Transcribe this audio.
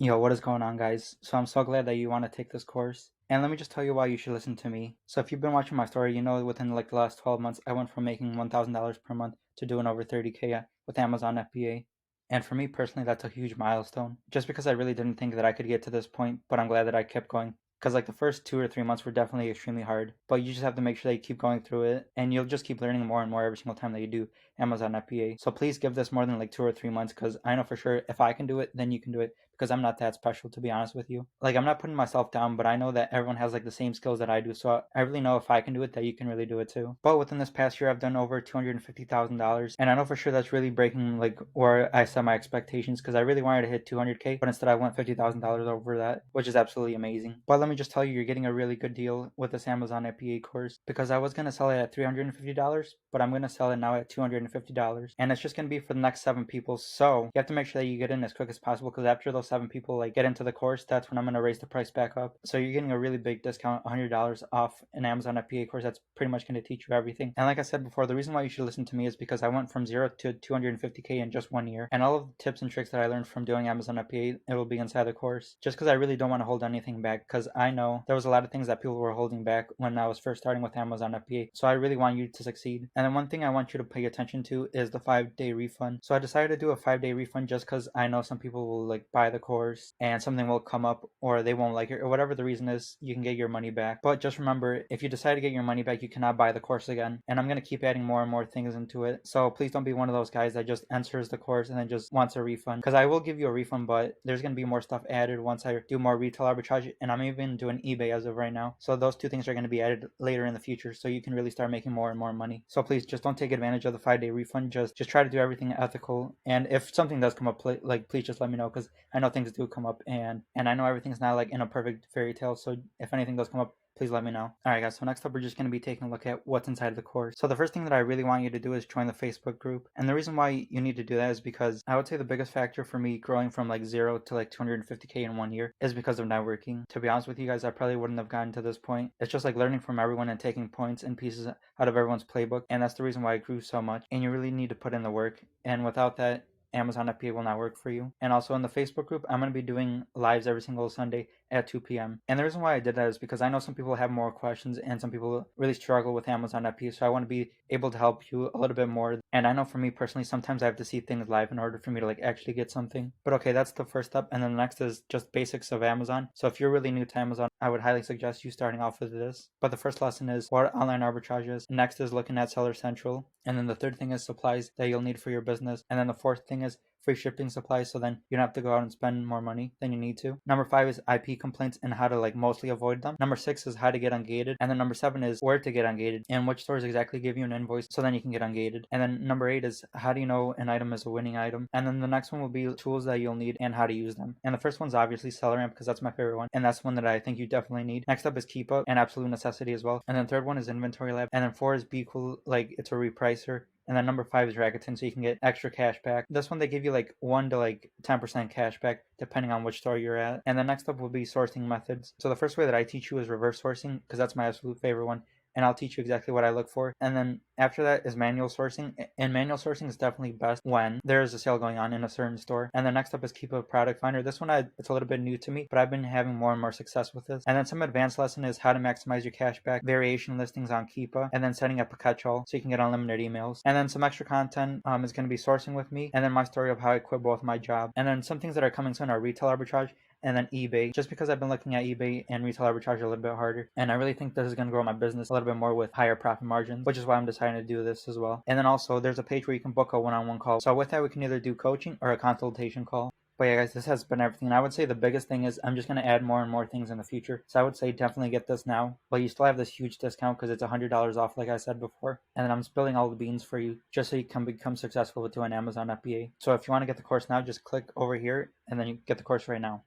Yo, what is going on, guys? So I'm so glad that you want to take this course. And let me just tell you why you should listen to me. So if you've been watching my story, you know within like the last 12 months, I went from making $1,000 per month to doing over 30K with Amazon FBA. And for me personally, that's a huge milestone. Just because I really didn't think that I could get to this point, but I'm glad that I kept going. Because like the first 2 or 3 months were definitely extremely hard, but you just have to make sure that you keep going through it, and you'll just keep learning more and more every single time that you do Amazon FBA. So please give this more than like 2 or 3 months, because I know for sure if I can do it, then you can do it. Because I'm not that special, to be honest with you. Like, I'm not putting myself down, but I know that everyone has like the same skills that I do. So I really know if I can do it, that you can really do it too. But within this past year, I've done over $250,000, and I know for sure that's really breaking like where I set my expectations, because I really wanted to hit 200K, but instead I went $50,000 over that, which is absolutely amazing. But let me just tell you, you're getting a really good deal with this Amazon FBA course, because I was gonna sell it at $350, but I'm gonna sell it now at $250, and it's just gonna be for the next 7 people. So you have to make sure that you get in as quick as possible, because after those 7 people like get into the course, that's when I'm gonna raise the price back up. So you're getting a really big discount, $100 off an Amazon FBA course that's pretty much gonna teach you everything. And like I said before, the reason why you should listen to me is because I went from 0 to 250K in just 1 year, and all of the tips and tricks that I learned from doing Amazon FBA, it will be inside the course. Just because I really don't want to hold anything back, because I know there was a lot of things that people were holding back when I was first starting with Amazon FBA. So I really want you to succeed. And then one thing I want you to pay attention to is the 5-day refund. So I decided to do a 5-day refund just because I know some people will like buy the course and something will come up, or they won't like it, or whatever the reason is, you can get your money back. But just remember, if you decide to get your money back, you cannot buy the course again. And I'm going to keep adding more and more things into it. So please don't be one of those guys that just enters the course and then just wants a refund. Because I will give you a refund, but there's going to be more stuff added once I do more retail arbitrage. And I'm even doing eBay as of right now. So those two things are going to be added later in the future. So you can really start making more and more money. So please just don't take advantage of the 5-day refund. Just try to do everything ethical. And if something does come up, please just let me know, because I know things do come up, and I know everything's not like in a perfect fairy tale. So if anything does come up, please let me know. Alright guys, so next up we're just going to be taking a look at what's inside of the course. So the first thing that I really want you to do is join the Facebook group. And the reason why you need to do that is because I would say the biggest factor for me growing from like 0 to like 250K in 1 year is because of networking. To be honest with you guys, I probably wouldn't have gotten to this point. It's just like learning from everyone and taking points and pieces out of everyone's playbook. And that's the reason why I grew so much. And you really need to put in the work. And without that, Amazon FBA will not work for you. And also in the Facebook group, I'm going to be doing lives every single Sunday at 2 p.m. And the reason why I did that is because I know some people have more questions and some people really struggle with Amazon FBA. So I want to be able to help you a little bit more. And I know for me personally, sometimes I have to see things live in order for me to like actually get something. But okay, that's the first step. And then the next is just basics of Amazon. So if you're really new to Amazon, I would highly suggest you starting off with this. But the first lesson is what online arbitrage is. Next is looking at Seller Central. And then the third thing is supplies that you'll need for your business. And then the fourth thing is free shipping supplies, so then you don't have to go out and spend more money than you need to. Number 5 is IP complaints and how to like mostly avoid them. Number 6 is how to get ungated. And then number 7 is where to get ungated and which stores exactly give you an invoice so then you can get ungated. And then number 8 is how do you know an item is a winning item. And then the next one will be tools that you'll need and how to use them. And the first one's obviously SellerAmp, because that's my favorite one, and that's one that I think you definitely need. Next up is Keepa, an absolute necessity as well. And then third one is Inventory Lab. And then 4 is Bqool, like it's a repricer. And then number 5 is Rakuten, so you can get extra cash back. This one they give you like 1 to like 10% cash back depending on which store you're at. And then next up will be sourcing methods. So the first way that I teach you is reverse sourcing, because that's my absolute favorite one. And I'll teach you exactly what I look for. And then after that is manual sourcing. And manual sourcing is definitely best when there is a sale going on in a certain store. And then next up is Keep a Product Finder. This one, it's a little bit new to me, but I've been having more and more success with this. And then some advanced lesson is how to maximize your cashback, variation listings on Keepa, and then setting up a catch-all so you can get unlimited emails. And then some extra content is going to be sourcing with me, and then my story of how I quit both my job. And then some things that are coming soon are retail arbitrage, and then eBay, just because I've been looking at eBay and retail arbitrage a little bit harder. And I really think this is going to grow my business a little bit more with higher profit margins, which is why I'm deciding to do this as well. And then also there's a page where you can book a one-on-one call. So with that, we can either do coaching or a consultation call. But yeah, guys, this has been everything. And I would say the biggest thing is I'm just going to add more and more things in the future. So I would say definitely get this now. But you still have this huge discount because it's $100 off, like I said before. And then I'm spilling all the beans for you just so you can become successful with doing Amazon FBA. So if you want to get the course now, just click over here and then you get the course right now.